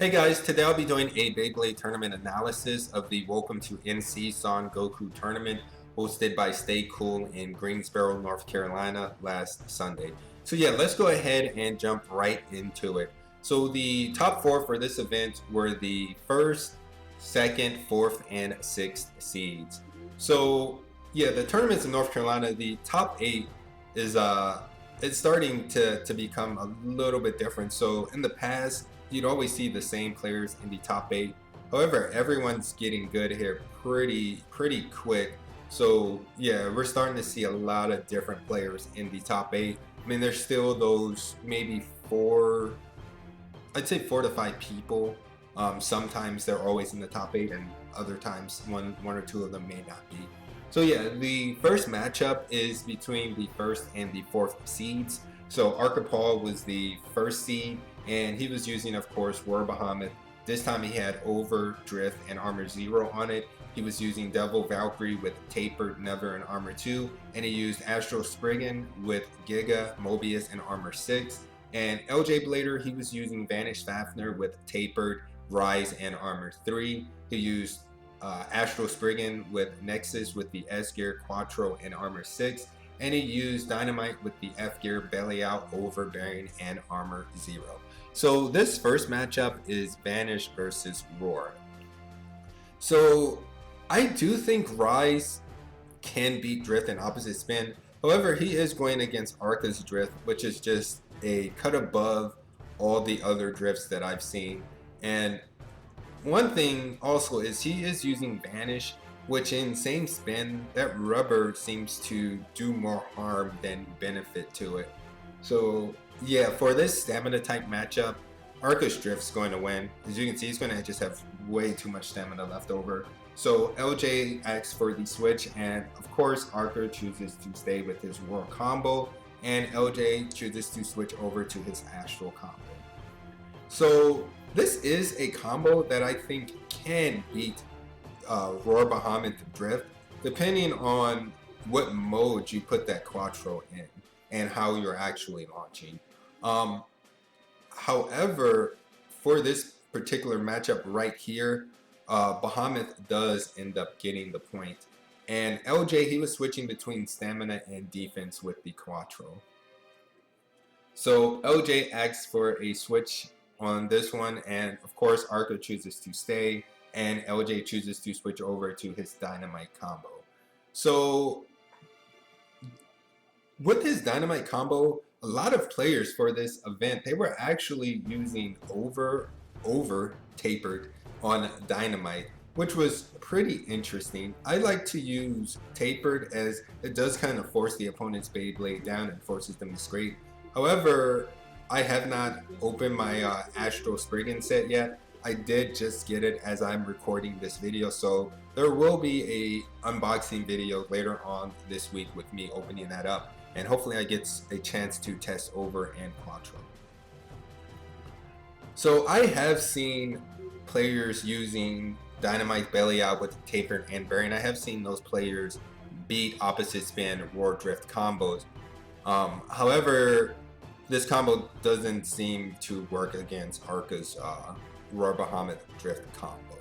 Hey guys, today I'll be doing a Beyblade Tournament Analysis of the Welcome to NC Son Goku Tournament hosted by Stay Cool in Greensboro, North Carolina last Sunday. So yeah, let's go ahead and jump right into it. So the top four for this event were the first, second, fourth, and sixth seeds. So yeah, the tournaments in North Carolina, the top eight is it's starting to become a little bit different. So in the past, you'd always see the same players in the top eight. However, everyone's getting good here pretty quick. So yeah, we're starting to see a lot of different players in the top eight. I mean, there's still those maybe I'd say 4 to 5 people. Sometimes they're always in the top eight, and other times one or two of them may not be. So yeah, the first matchup is between the first and the fourth seeds. So arka.paul was the first seed, and he was using, of course, War Bahamut. This time he had Over, Drift, and Armor 0 on it. He was using Devil Valkyrie with Tapered, Never, and Armor 2. And he used Astro Spriggan with Giga, Mobius, and Armor 6. And LJ Blader, he was using Vanish Fafnir with Tapered, Rise, and Armor 3. He used Astro Spriggan with Nexus with the S Gear, Quattro, and Armor 6. And he used Dynamite with the F Gear, Belly Out, Overbearing, and Armor 0. So this first matchup is Vanish versus Roar. So I do think Rise can beat Drift in opposite spin. However, he is going against Arka's Drift, which is just a cut above all the other drifts that I've seen. And one thing also is he is using Vanish, which in same spin, that rubber seems to do more harm than benefit to it. So yeah, for this stamina type matchup, Arka's Drift's going to win. As you can see, he's going to just have way too much stamina left over. So LJ asks for the switch, and of course Arka chooses to stay with his Roar combo, and LJ chooses to switch over to his Astral combo. So this is a combo that I think can beat Roar Bahamut Drift, depending on what mode you put that Quattro in and how you're actually launching. However, for this particular matchup right here, Bahamut does end up getting the point. And LJ, he was switching between stamina and defense with the Quattro. So LJ asks for a switch on this one, and of course Arka chooses to stay, and LJ chooses to switch over to his Dynamite combo. So with his Dynamite combo, a lot of players for this event, they were actually using over Tapered on Dynamite, which was pretty interesting. I like to use Tapered as it does kind of force the opponent's Beyblade down and forces them to scrape. However, I have not opened my Astro Spriggan set yet. I did just get it as I'm recording this video, so there will be a unboxing video later on this week with me opening that up, and hopefully I get a chance to test Over and Quattro. So I have seen players using Dynamite, Belly Out with Tapered and Bearing. I have seen those players beat opposite spin Roar Drift combos. However, this combo doesn't seem to work against Arka's Roar Bahamut Drift combo.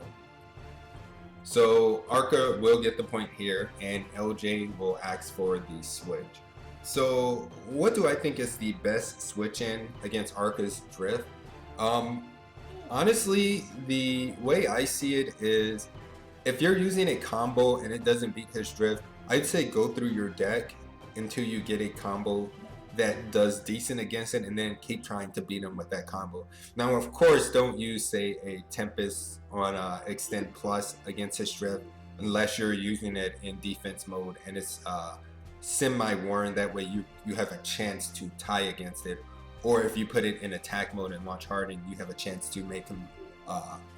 So Arka will get the point here, and LJ will ask for the switch. So what do I think is the best switch in against Arka's Drift? Honestly, the way I see it is, if you're using a combo and it doesn't beat his Drift, I'd say go through your deck until you get a combo that does decent against it, and then keep trying to beat him with that combo. Now, of course, don't use, say, a Tempest on Extend Plus against his Drift unless you're using it in defense mode and it's semi-worn. That way you have a chance to tie against it. Or if you put it in attack mode and launch hard, and you have a chance to make him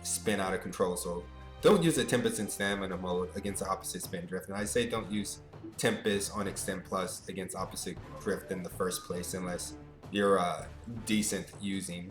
spin out of control. So don't use a Tempest in stamina mode against the opposite spin Drift. And I say don't use Tempest on Extend Plus against opposite Drift in the first place unless you're decent using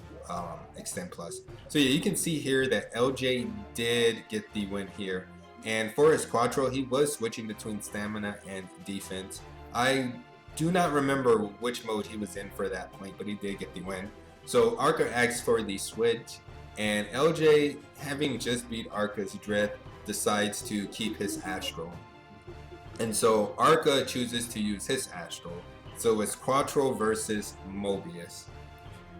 Extend Plus. So yeah, you can see here that LJ did get the win here. And for his Quattro, he was switching between stamina and defense. I do not remember which mode he was in for that point, but he did get the win. So Arka asks for the switch, and LJ, having just beat Arka's drift, decides to keep his Astral. And so Arka chooses to use his Astral. So it's Quattro versus Mobius.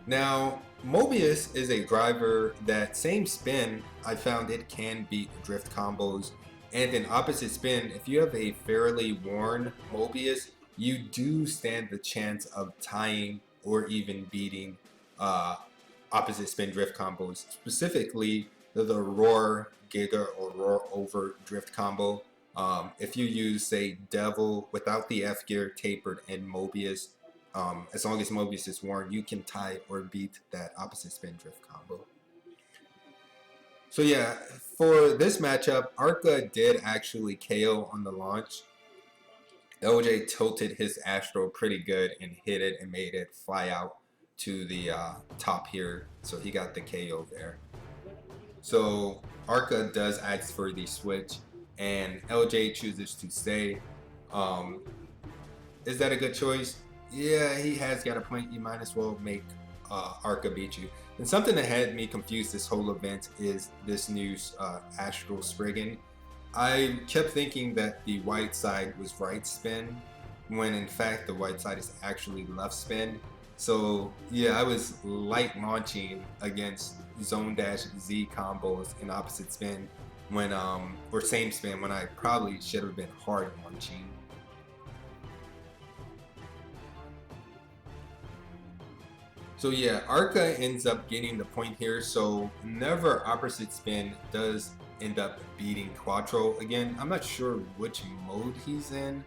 Now, Mobius is a driver that same spin, I found it can beat drift combos. And in opposite spin, if you have a fairly worn Mobius, you do stand the chance of tying or even beating opposite spin drift combos. Specifically, the Roar Giga or Roar Over drift combo. If you use, say, Devil without the F gear, tapered, and Mobius, as long as Mobius is worn, you can tie or beat that opposite spin drift combo. So yeah, for this matchup, Arka did actually KO on the launch. LJ tilted his Astro pretty good and hit it and made it fly out to the top here, so he got the KO there. So Arka does ask for the switch, and LJ chooses to stay. Is that a good choice? Yeah, he has got a point. You might as well make Arka beat you. And something that had me confused this whole event is this new Astral Spriggan. I kept thinking that the white side was right spin, when in fact the white side is actually left spin. So yeah, I was light launching against Zone Dash Z combos in opposite spin when or same spin when I probably should have been hard launching. So yeah, Arka ends up getting the point here, so never opposite spin does end up beating Quattro. Again, I'm not sure which mode he's in.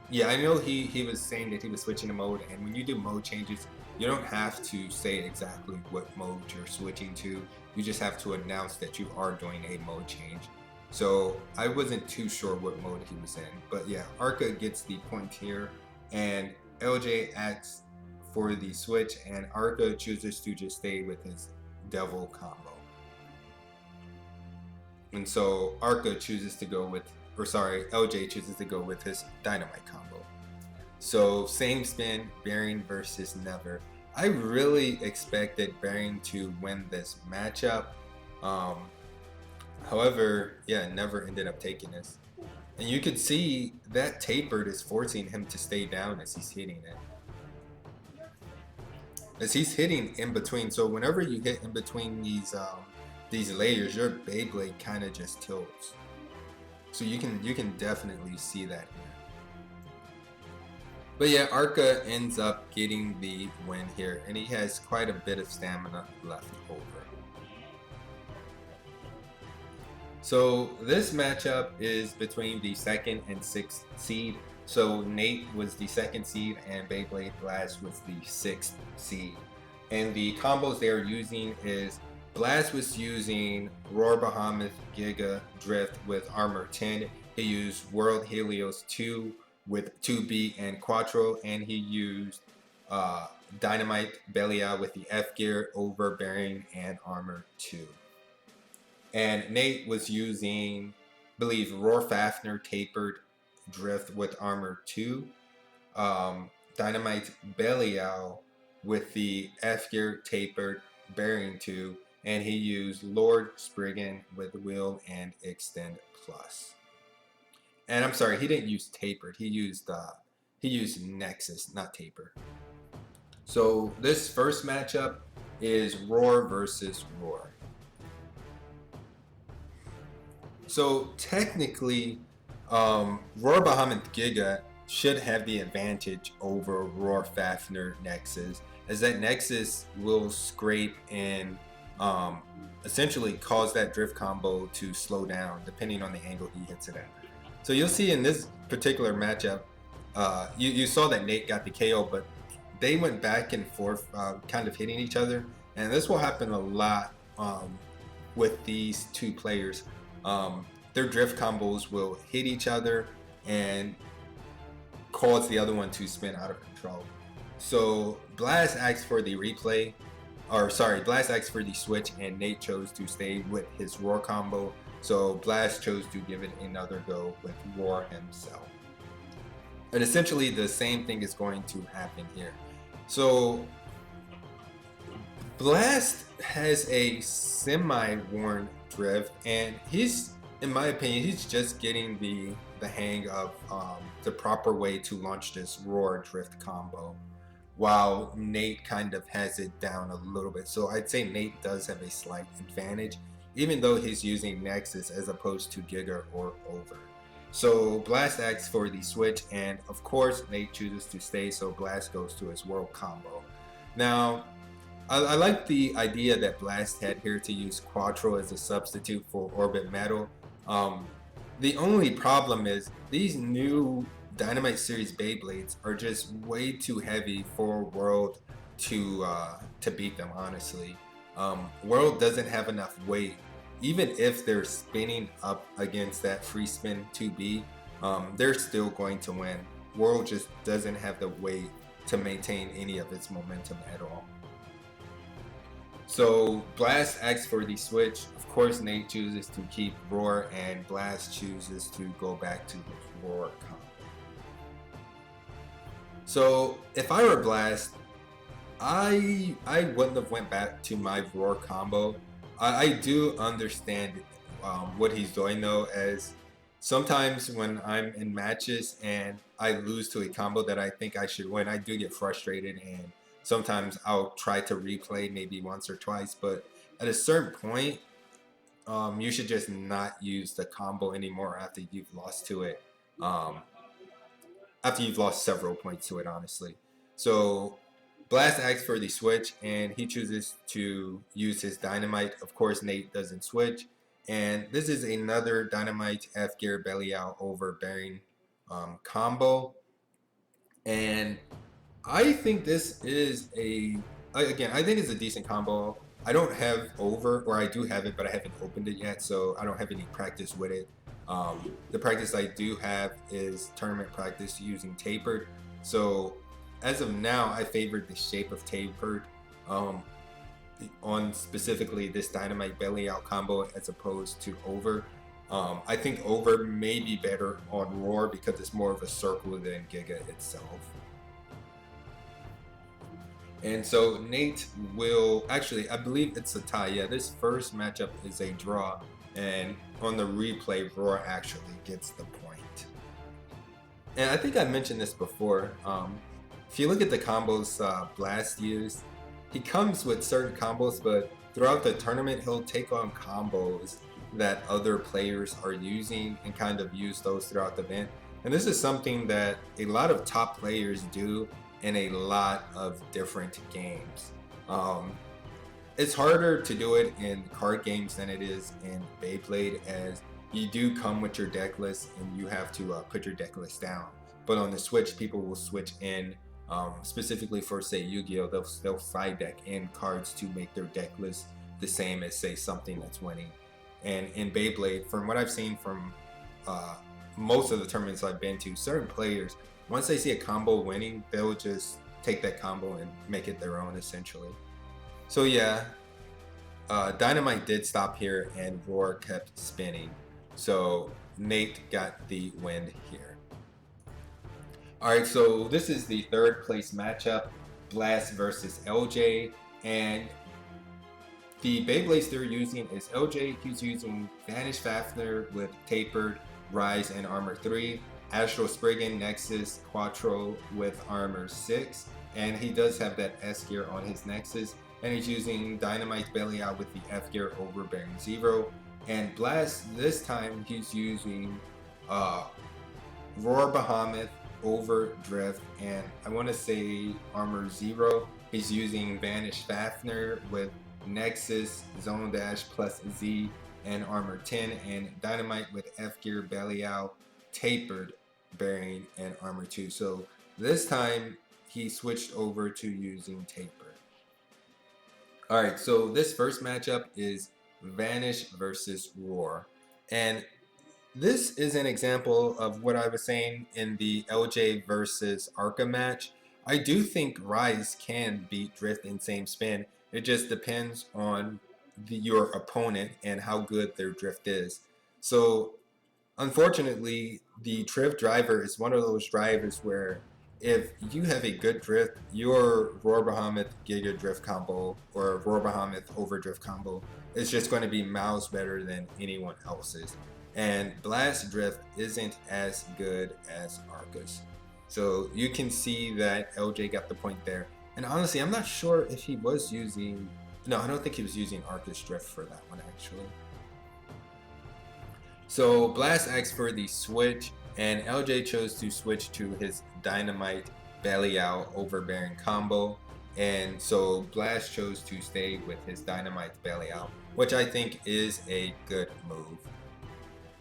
Yeah, I know he was saying that he was switching to mode, and when you do mode changes, you don't have to say exactly what mode you're switching to. You just have to announce that you are doing a mode change. So I wasn't too sure what mode he was in, but yeah, Arka gets the point here, and LJ asks for the switch, and Arka chooses to just stay with his Devil combo. And so Arka chooses to go with, or sorry, LJ chooses to go with his Dynamite combo. So same spin, Bearing versus Never. I really expected Bearing to win this matchup. However, yeah, Never ended up taking this. And you could see that tapered is forcing him to stay down as he's hitting it. As he's hitting in between, so whenever you hit in between these layers, your Beyblade kind of just tilts. So you can definitely see that here. But yeah, Arka ends up getting the win here, and he has quite a bit of stamina left over. So this matchup is between the 2nd and 6th seed. So Nate was the 2nd seed and Beyblade Blast was the 6th seed. And the combos they are using is Blast was using Roar Behemoth Giga Drift with Armor 10. He used World Helios 2 with 2B and Quattro, and he used Dynamite Belial with the F gear, Overbearing, and Armor 2. And Nate was using, I believe, Roar Fafnir Tapered Drift with Armor 2, Dynamite Belial with the F gear Tapered Bearing 2, and he used Lord Spriggan with Will and Extend Plus. And I'm sorry, he didn't use Tapered. He used Nexus, not Taper. So this first matchup is Roar versus Roar. So technically, Roar Behemoth Giga should have the advantage over Roar Fafnir Nexus, as that Nexus will scrape and essentially cause that drift combo to slow down depending on the angle he hits it at. So you'll see in this particular matchup, you saw that Nate got the KO, but they went back and forth kind of hitting each other, and this will happen a lot with these two players. Their drift combos will hit each other and cause the other one to spin out of control. So Blast asked for the replay, or sorry, Blast asked for the switch, and Nate chose to stay with his Roar combo. So Blast chose to give it another go with Roar himself. And essentially the same thing is going to happen here. So Blast has a semi-worn drift, and he's, in my opinion, he's just getting the hang of the proper way to launch this roar drift combo, while Nate kind of has it down a little bit. So I'd say Nate does have a slight advantage, even though he's using Nexus as opposed to Giga or Over. So Blast asks for the switch, and of course Nate chooses to stay, so Blast goes to his world combo. Now, I like the idea that Blast had here to use Quattro as a substitute for Orbit Metal. The only problem is these new Dynamite Series Beyblades are just way too heavy for World to beat them, honestly. World doesn't have enough weight. Even if they're spinning up against that free spin 2B, they're still going to win. World just doesn't have the weight to maintain any of its momentum at all. So Blast asks for the switch. Of course, Nate chooses to keep Roar, and Blast chooses to go back to the Roar combo. So if I were Blast, I wouldn't have went back to my Roar combo. I do understand what he's doing though, as sometimes when I'm in matches and I lose to a combo that I think I should win, I do get frustrated, and sometimes I'll try to replay maybe once or twice, but at a certain point, you should just not use the combo anymore after you've lost to it. After you've lost several points to it, honestly. So Blast asks for the switch, and he chooses to use his Dynamite. Of course, Nate doesn't switch. And this is another Dynamite F gear belly out over bearing combo. And I think this is again, I think it's a decent combo. I don't have over, or I do have it, but I haven't opened it yet, so I don't have any practice with it. The practice I do have is tournament practice using tapered. So as of now, I favored the shape of tapered on specifically this Dynamite belly out combo as opposed to over. I think over may be better on Roar because it's more of a circle than Giga itself. And so Nate will, actually, I believe it's a tie. Yeah, this first matchup is a draw, and on the replay, Roar actually gets the point. And I think I mentioned this before. If you look at the combos Blast used, he comes with certain combos, but throughout the tournament, he'll take on combos that other players are using and kind of use those throughout the event. And this is something that a lot of top players do in a lot of different games. It's harder to do it in card games than it is in Beyblade, as you do come with your deck list and you have to put your deck list down. But on the Switch, people will switch in, specifically for say Yu-Gi-Oh, they'll side deck in cards to make their deck list the same as say something that's winning. And in Beyblade, from what I've seen from most of the tournaments I've been to, certain players, once they see a combo winning, they'll just take that combo and make it their own, essentially. So yeah, Dynamite did stop here and Roar kept spinning. So Nate got the win here. Alright, so this is the third place matchup, Blast versus LJ. And the Beyblades they're using is LJ, he's using Vanish Fafnir with Tapered, Rise, and Armor 3. Astral Spriggan, Nexus, Quattro with Armor 6, and he does have that S gear on his Nexus, and he's using Dynamite belly out with the F gear over bearing 0. And Blast, this time he's using Roar Bahamut over Drift, and I want to say Armor 0. He's using Vanish Fafnir with Nexus, Zone Dash plus Z, and Armor 10, and Dynamite with F gear belly out, Tapered, bearing, and Armor 2. So this time he switched over to using Tapered. Alright, so this first matchup is Vanish versus Roar. And this is an example of what I was saying in the LJ versus Arca match. I do think Rise can beat Drift in same spin. It just depends on your opponent and how good their Drift is. So unfortunately, the Drift driver is one of those drivers where if you have a good drift, your Roar Bahamut Giga Drift combo or Roar Bahamut Overdrift combo is just going to be miles better than anyone else's. And Blast Drift isn't as good as Arca's. So you can see that LJ got the point there. And honestly, I'm not sure if he was using... No, I don't think he was using Arca's Drift for that one, actually. So Blast asked for the switch, and LJ chose to switch to his Dynamite Belly Out Overbearing combo. And so Blast chose to stay with his Dynamite Belly Out, which I think is a good move.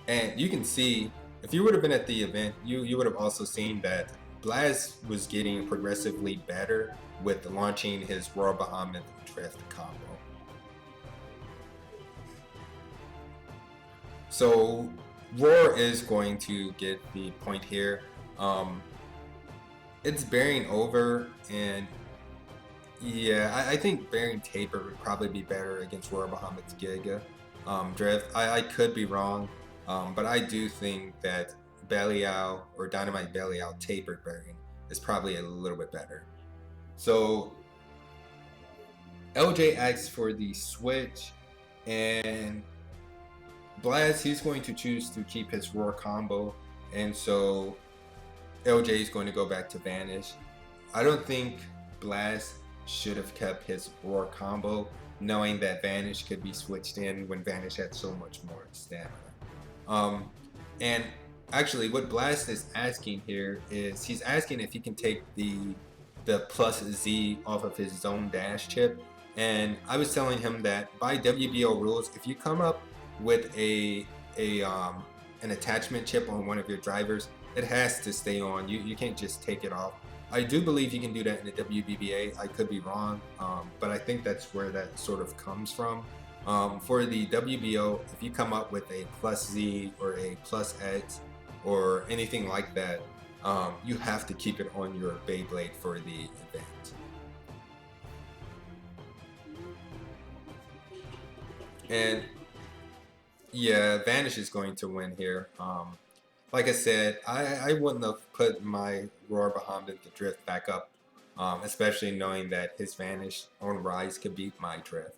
And you can see, if you would have been at the event, you would have also seen that Blast was getting progressively better with launching his Roar Bahamut Drift combo. So Roar is going to get the point here. It's bearing over, and yeah, I think bearing taper would probably be better against Roar Bahamut's Giga Drift. I could be wrong, but I do think that Belly Out or Dynamite Belly Out tapered bearing is probably a little bit better. So LJ asks for the switch, and Blast, he's going to choose to keep his Roar combo, and so LJ is going to go back to Vanish. I don't think Blast should have kept his Roar combo, knowing that Vanish could be switched in when Vanish had so much more stamina. And actually, what Blast is asking here is he's asking if he can take the plus Z off of his zone dash chip. And I was telling him that by WBO rules, if you come up with an attachment chip on one of your drivers, it has to stay on. You can't just take it off. I do believe you can do that in the WBBA. I could be wrong, but I think that's where that sort of comes from. For the WBO, if you come up with a plus Z or a plus X or anything like that, you have to keep it on your Beyblade for the event. And yeah, Vanish is going to win here. Like I said, I wouldn't have put my Roar Bahamut the Drift back up, especially knowing that his Vanish on Rise could beat my Drift.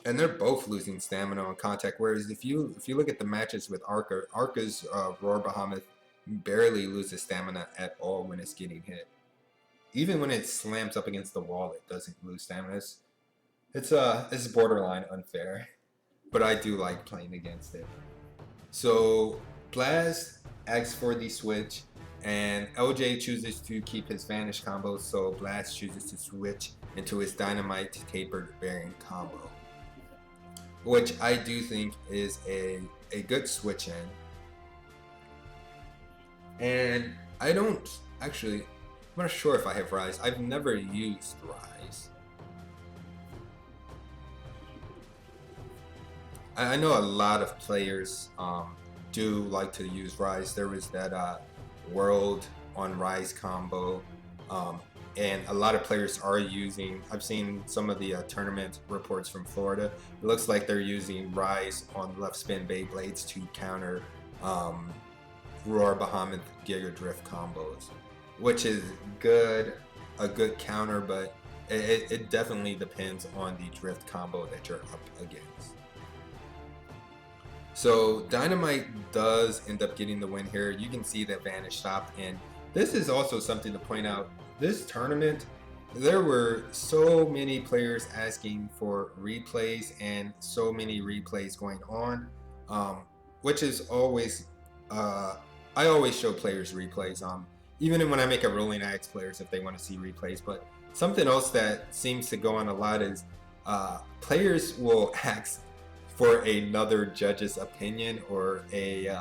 And they're both losing stamina on contact. Whereas if you look at the matches with Arca's Roar Bahamut barely loses stamina at all when it's getting hit. Even when it slams up against the wall, it doesn't lose stamina. It's borderline unfair, but I do like playing against it. So Blast asks for the switch, and LJ chooses to keep his Vanish combo, so Blast chooses to switch into his Dynamite Tapered Bearing combo, which I do think is a good switch in. And I don't actually, I'm not sure if I have Rise. I've never used Rise. I know a lot of players do like to use Rise. There was that World on Rise combo, and a lot of players are using, I've seen some of the tournament reports from Florida. It looks like they're using Rise on left spin Beyblades to counter Roar Bahamut Giga Drift combos, which is a good counter, but it definitely depends on the drift combo that you're up against. So Dynamite does end up getting the win here. You can see that Vanish stopped, and this is also something to point out. This tournament, there were so many players asking for replays and so many replays going on, which is always, I always show players replays. Even when I make a ruling, I ask players if they want to see replays. But something else that seems to go on a lot is players will ask for another judge's opinion or the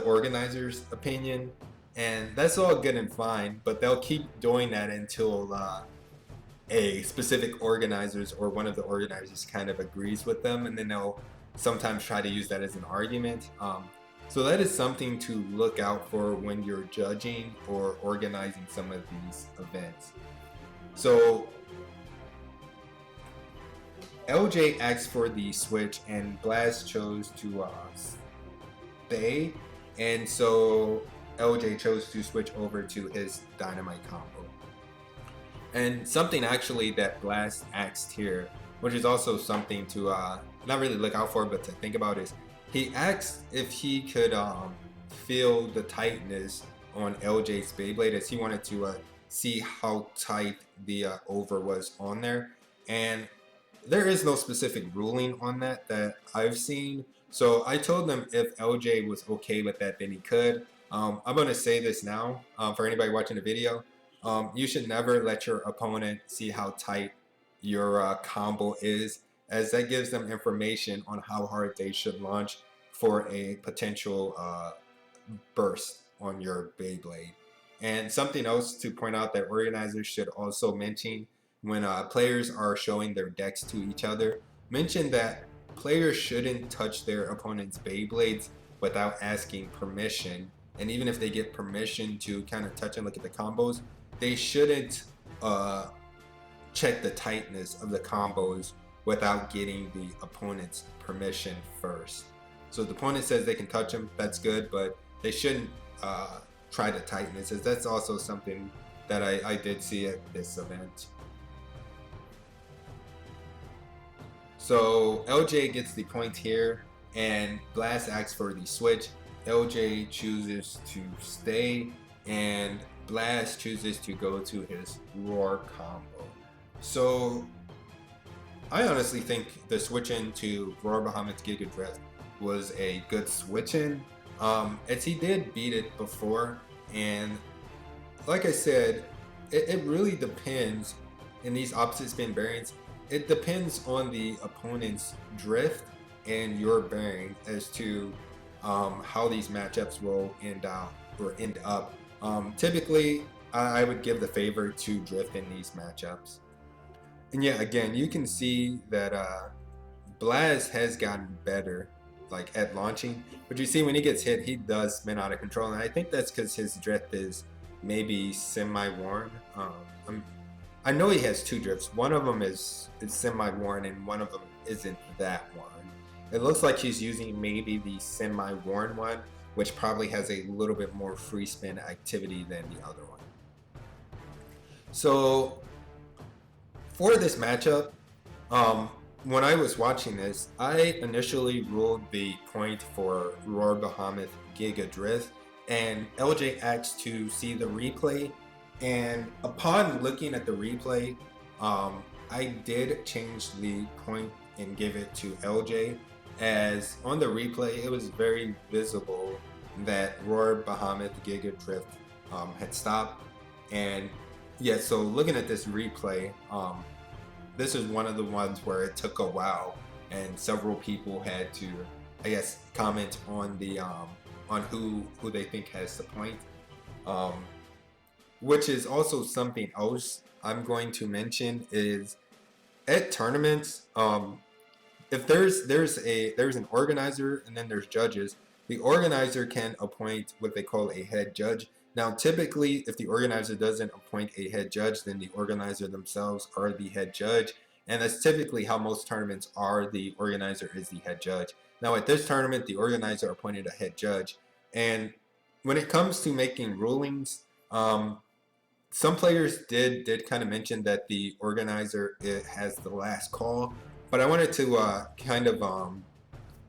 organizer's opinion, and that's all good and fine, but they'll keep doing that until a specific organizers or one of the organizers kind of agrees with them, and then they'll sometimes try to use that as an argument. So that is something to look out for when you're judging or organizing some of these events. So LJ asked for the switch and Blast chose to stay, and so LJ chose to switch over to his dynamite combo. And something actually that Blast asked here, which is also something to not really look out for but to think about, is he asked if he could feel the tightness on LJ's Beyblade, as he wanted to see how tight the over was on there. And there is no specific ruling on that I've seen. So I told him if LJ was okay with that, then he could. I'm going to say this now for anybody watching the video. You should never let your opponent see how tight your combo is, as that gives them information on how hard they should launch for a potential burst on your Beyblade. And something else to point out that organizers should also mention when players are showing their decks to each other, mention that players shouldn't touch their opponent's Beyblades without asking permission. And even if they get permission to kind of touch and look at the combos, they shouldn't check the tightness of the combos without getting the opponent's permission first. So if the opponent says they can touch them, that's good, but they shouldn't try the tightness, as that's also something that I did see at this event. So LJ gets the point here, and Blast asks for the switch. LJ chooses to stay, and Blast chooses to go to his Roar combo. So I honestly think the switch into Roar Bahamut's Giga Drift was a good switch in, as he did beat it before. And like I said, it really depends in these opposite spin variants. It depends on the opponent's drift and your bearing as to how these matchups will end up. Typically, I would give the favor to drift in these matchups. And yeah, again, you can see that Blaz has gotten better, like at launching. But you see, when he gets hit, he does spin out of control, and I think that's because his drift is maybe semi-worn. I know he has two drifts. One of them is semi-worn, and one of them isn't that worn. It looks like he's using maybe the semi-worn one, which probably has a little bit more free spin activity than the other one. So for this matchup, when I was watching this, I initially ruled the point for Roar Bahamut Giga Drift, and LJ asked to see the replay. And upon looking at the replay, I did change the point and give it to LJ, as on the replay it was very visible that Roar Bahamut Giga Drift had stopped. And yeah, so looking at this replay, this is one of the ones where it took a while, and several people had to, I guess, comment on the on who they think has the point. Which is also something else I'm going to mention is at tournaments, if there's an organizer and then there's judges, the organizer can appoint what they call a head judge. Now, typically, if the organizer doesn't appoint a head judge, then the organizer themselves are the head judge, and that's typically how most tournaments are. The organizer is the head judge. Now, at this tournament, the organizer appointed a head judge, and when it comes to making rulings, some players did kind of mention that the organizer has the last call, but I wanted to kind of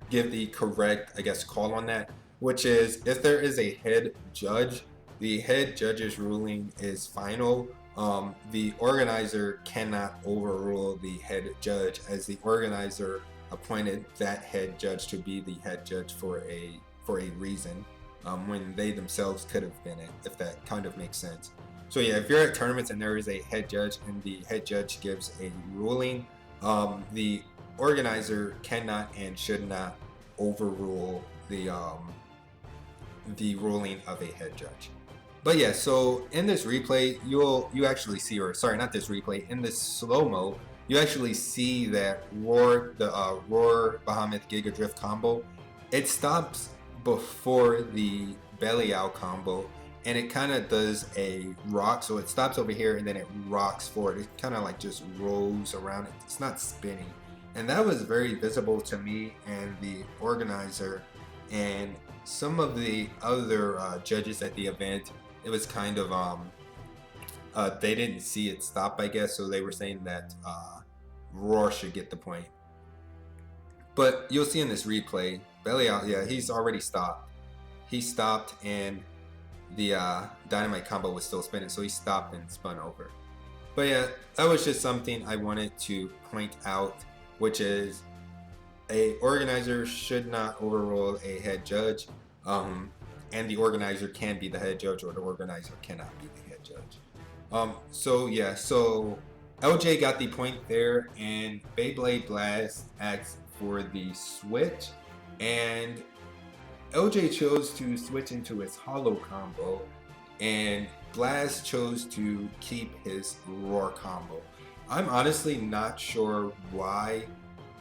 give the correct, I guess, call on that, which is if there is a head judge, the head judge's ruling is final. The organizer cannot overrule the head judge, as the organizer appointed that head judge to be the head judge for a reason, when they themselves could have been it, if that kind of makes sense. So yeah, if you're at tournaments and there is a head judge and the head judge gives a ruling, the organizer cannot and should not overrule the ruling of a head judge. But yeah, so in this replay, you actually see, or sorry, not this replay, in this slow-mo, you actually see that Roar Bahamut Giga Drift combo, it stops before the belly out combo, and it kind of does a rock. So it stops over here and then it rocks forward. It kind of like just rolls around. It's not spinning. And that was very visible to me and the organizer and some of the other judges at the event. It was kind of they didn't see it stop, I guess, so they were saying that Roar should get the point. But you'll see in this replay, belly out, yeah, he's already stopped. He stopped and the dynamite combo was still spinning, so he stopped and spun over. But yeah, that was just something I wanted to point out, which is a organizer should not overrule a head judge, and the organizer can be the head judge, or the organizer cannot be the head judge. So yeah, so LJ got the point there, and Beyblade Blast asked for the switch, and LJ chose to switch into his hollow combo, and Blast chose to keep his roar combo. I'm honestly not sure why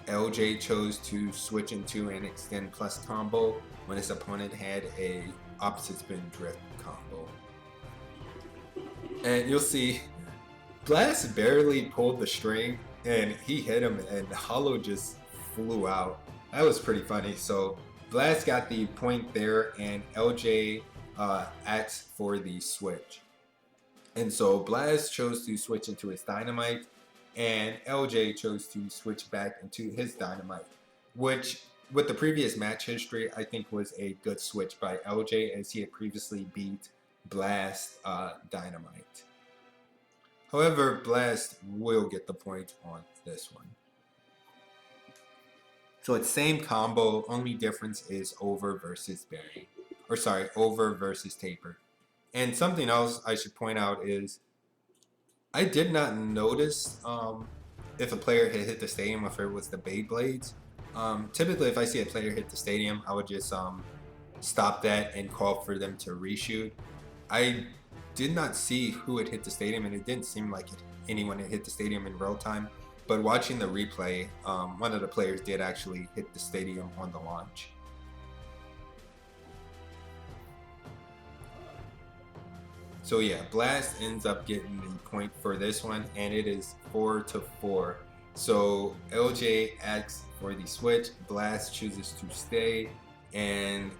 LJ chose to switch into an extend plus combo when his opponent had a opposite spin drift combo. And you'll see Blast barely pulled the string and he hit him and the hollow just flew out. That was pretty funny. So Blast got the point there and LJ asked for the switch. And so Blast chose to switch into his dynamite and LJ chose to switch back into his dynamite, which with the previous match history I think was a good switch by LJ, as he had previously beat Blast dynamite. However, Blast will get the point on this one. So it's same combo, only difference is over versus bearing, or sorry, over versus taper. And something else I should point out is I did not notice if a player had hit the stadium, if it was the Beyblades. Typically, if I see a player hit the stadium, I would just stop that and call for them to reshoot. I did not see who had hit the stadium, and it didn't seem like anyone had hit the stadium in real time. But watching the replay, one of the players did actually hit the stadium on the launch. So yeah, Blast ends up getting the point for this one, and it is 4-4. So LJ asks for the switch, Blast chooses to stay, and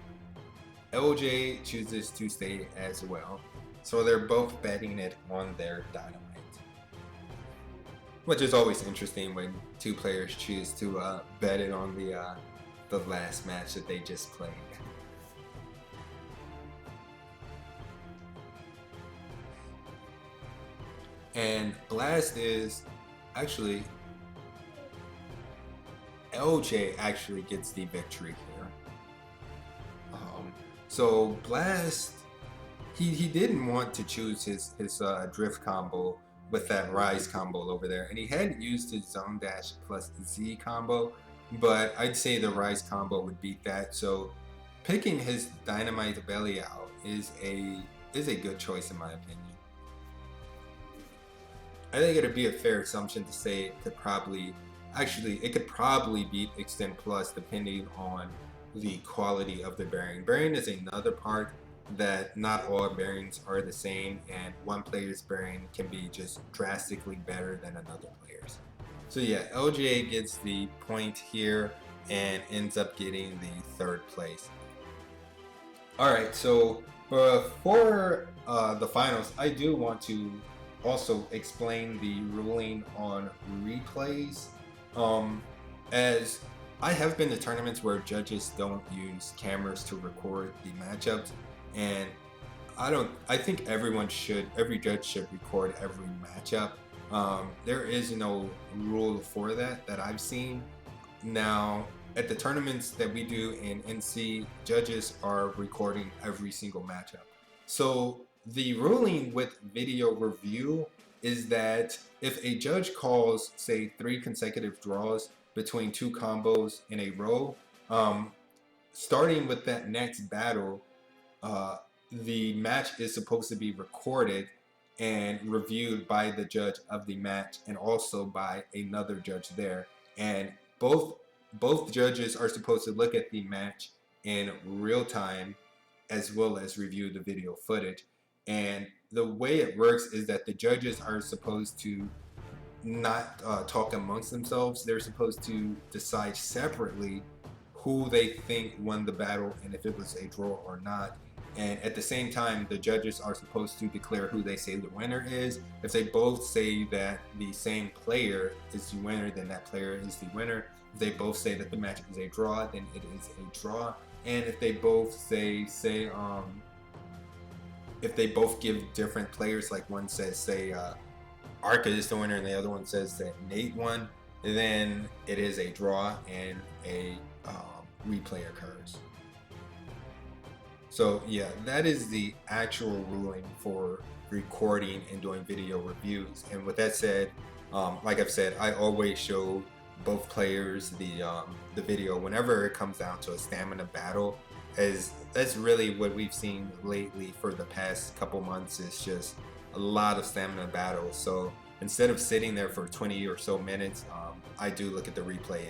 LJ chooses to stay as well. So they're both betting it on their dynamite, which is always interesting when two players choose to bet it on the last match that they just played. And Blast is actually, LJ actually gets the victory here. So Blast, he didn't want to choose his drift combo with that rise combo over there, and he hadn't used his zone dash plus Z combo, but I'd say the rise combo would beat that. So picking his dynamite belly out is a good choice in my opinion. I think it'd be a fair assumption to say it could probably beat Extend Plus depending on the quality of the bearing. Bearing is another part that not all bearings are the same, and one player's bearing can be just drastically better than another player's. So yeah, LJ gets the point here and ends up getting the third place. Alright, so for the finals, I do want to also explain the ruling on replays, as I have been to tournaments where judges don't use cameras to record the matchups, and I think every judge should record every matchup. There is no rule for that I've seen. Now, at the tournaments that we do in NC, judges are recording every single matchup. So the ruling with video review is that if a judge calls, say, 3 consecutive draws between 2 combos in a row, starting with that next battle, the match is supposed to be recorded and reviewed by the judge of the match and also by another judge there. And both judges are supposed to look at the match in real time as well as review the video footage. And the way it works is that the judges are supposed to not talk amongst themselves. They're supposed to decide separately who they think won the battle and if it was a draw or not. And at the same time, the judges are supposed to declare who they say the winner is. If they both say that the same player is the winner, then that player is the winner. If they both say that the match is a draw, then it is a draw. And if they both if they both give different players, like one says, say, Arka is the winner, and the other one says that Nate won, then it is a draw and a replay occurs. So yeah, that is the actual ruling for recording and doing video reviews. And with that said, like I've said, I always show both players the video whenever it comes down to a stamina battle, as that's really what we've seen lately for the past couple months. Is just a lot of stamina battles. So instead of sitting there for 20 or so minutes, I do look at the replay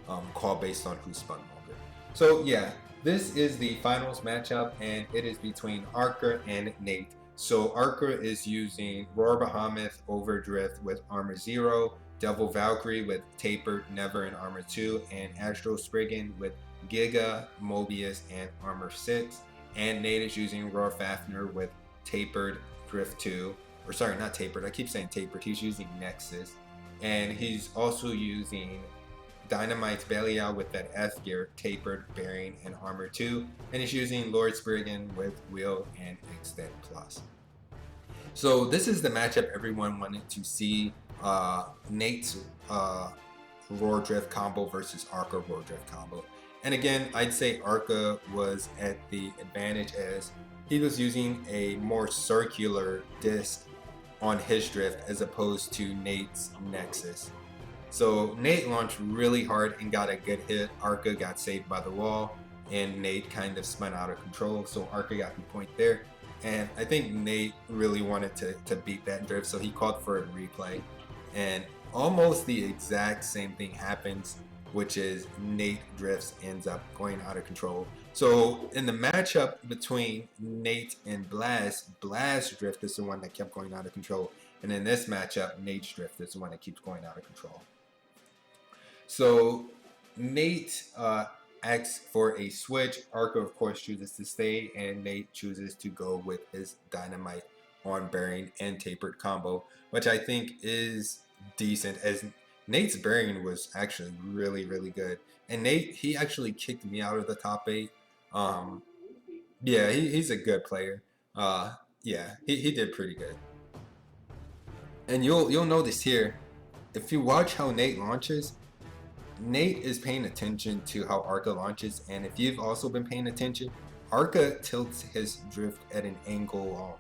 and call based on who spun longer. So yeah, this is the finals matchup, and it is between Arka and Nate. So Arka is using Roar Behemoth Overdrift with Armor 0, Devil Valkyrie with Tapered Never in Armor 2, and Astro Spriggan with Giga, Mobius, and Armor 6. And Nate is using Roar Fafnir with Tapered Drift 2. Or sorry, not Tapered, I keep saying Tapered, he's using Nexus. And he's also using Dynamite's Belial with that F gear, Tapered, Bearing, and Armor 2. And he's using Lord Spriggan with Will and Extend Plus. So this is the matchup everyone wanted to see. Nate's Roar Drift combo versus Arka Roar Drift combo. And again, I'd say Arka was at the advantage as he was using a more circular disc on his drift as opposed to Nate's Nexus. So Nate launched really hard and got a good hit. Arka got saved by the wall, and Nate kind of spun out of control. So Arka got the point there. And I think Nate really wanted to beat that drift, so he called for a replay. And almost the exact same thing happens, which is Nate drifts, ends up going out of control. So in the matchup between Nate and Blast, Blast drift is the one that kept going out of control. And in this matchup, Nate's drift is the one that keeps going out of control. So Nate asks for a switch. Arka, of course, chooses to stay, and Nate chooses to go with his Dynamite on Bearing and Tapered combo, which I think is decent, as Nate's Bearing was actually really, really good. And Nate, he actually kicked me out of the top 8. Yeah, he's a good player. Yeah, he did pretty good. And you'll notice here, if you watch how Nate launches, Nate is paying attention to how Arka launches, and if you've also been paying attention, Arka tilts his drift at an angle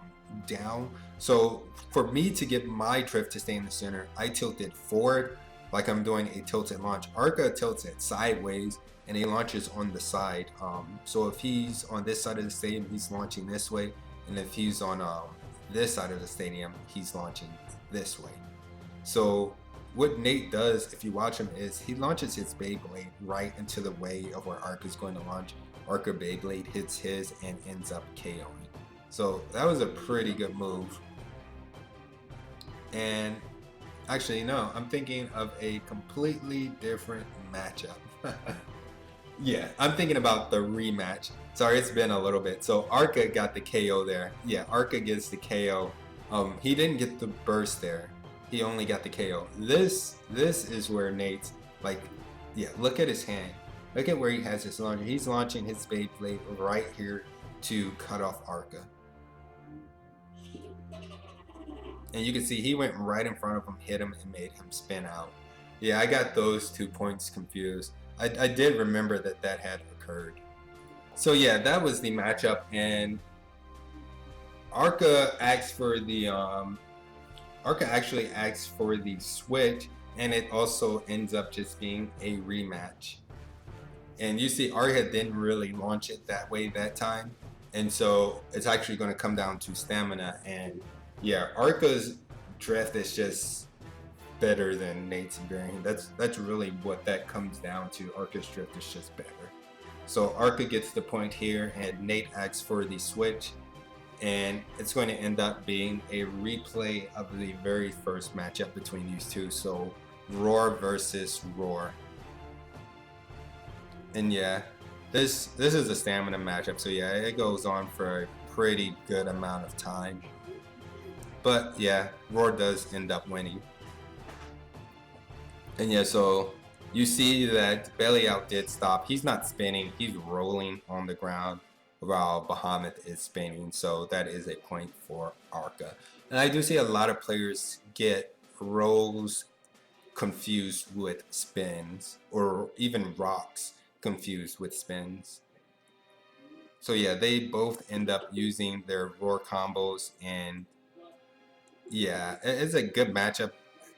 down. So for me to get my drift to stay in the center, I tilt it forward like I'm doing a tilted launch. Arka tilts it sideways and he launches on the side. So if he's on this side of the stadium, he's launching this way, and if he's on this side of the stadium, he's launching this way. So what Nate does, if you watch him, is he launches his Beyblade right into the way of where Arka is going to launch. Arka Beyblade hits his and ends up KOing. So that was a pretty good move. And actually, no, I'm thinking of a completely different matchup. Yeah, I'm thinking about the rematch. Sorry, it's been a little bit. So Arka got the KO there. Yeah, Arka gets the KO. He didn't get the burst there. He only got the KO. This is where Nate's, like, yeah, look at his hand. Look at where he has his launcher. He's launching his Beyblade right here to cut off Arka. And you can see he went right in front of him, hit him, and made him spin out. Yeah, I got those 2 points confused. I did remember that had occurred. So yeah, that was the matchup, and Arka asked for the Arka actually asks for the switch, and it also ends up just being a rematch. And you see Arka didn't really launch it that way that time, and so it's actually going to come down to stamina. And yeah, Arka's drift is just better than Nate's Bearing. That's really what that comes down to. Arka's drift is just better. So Arka gets the point here, and Nate asks for the switch, and it's going to end up being a replay of the very first matchup between these two. So Roar versus Roar. And yeah, this is a stamina matchup, so yeah, it goes on for a pretty good amount of time. But yeah, Roar does end up winning. And yeah, so you see that Belly Out did stop. He's not spinning, he's rolling on the ground while Bahamut is spinning, so that is a point for Arka. And I do see a lot of players get rolls confused with spins, or even rocks confused with spins. So yeah, they both end up using their Roar combos, and yeah, it's a good matchup.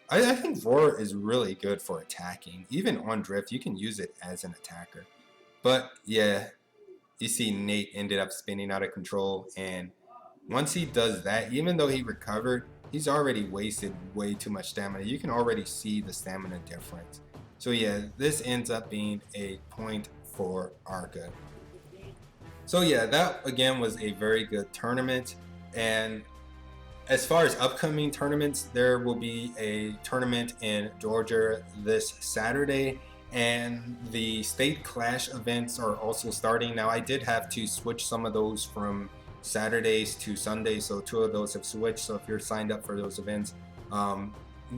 I think Roar is really good for attacking. Even on drift, you can use it as an attacker. But yeah, you see Nate ended up spinning out of control, and once he does that, even though he recovered, he's already wasted way too much stamina. You can already see the stamina difference. So yeah, this ends up being a point for Arka. So yeah, that again was a very good tournament. And as far as upcoming tournaments, there will be a tournament in Georgia this Saturday, and the state clash events are also starting. Now I did have to switch some of those from Saturdays to Sundays, so 2 of those have switched. So if you're signed up for those events,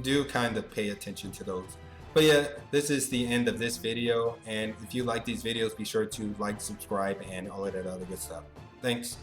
do kind of pay attention to those. But yeah, this is the end of this video, and if you like these videos, be sure to like, subscribe, and all of that other good stuff. Thanks.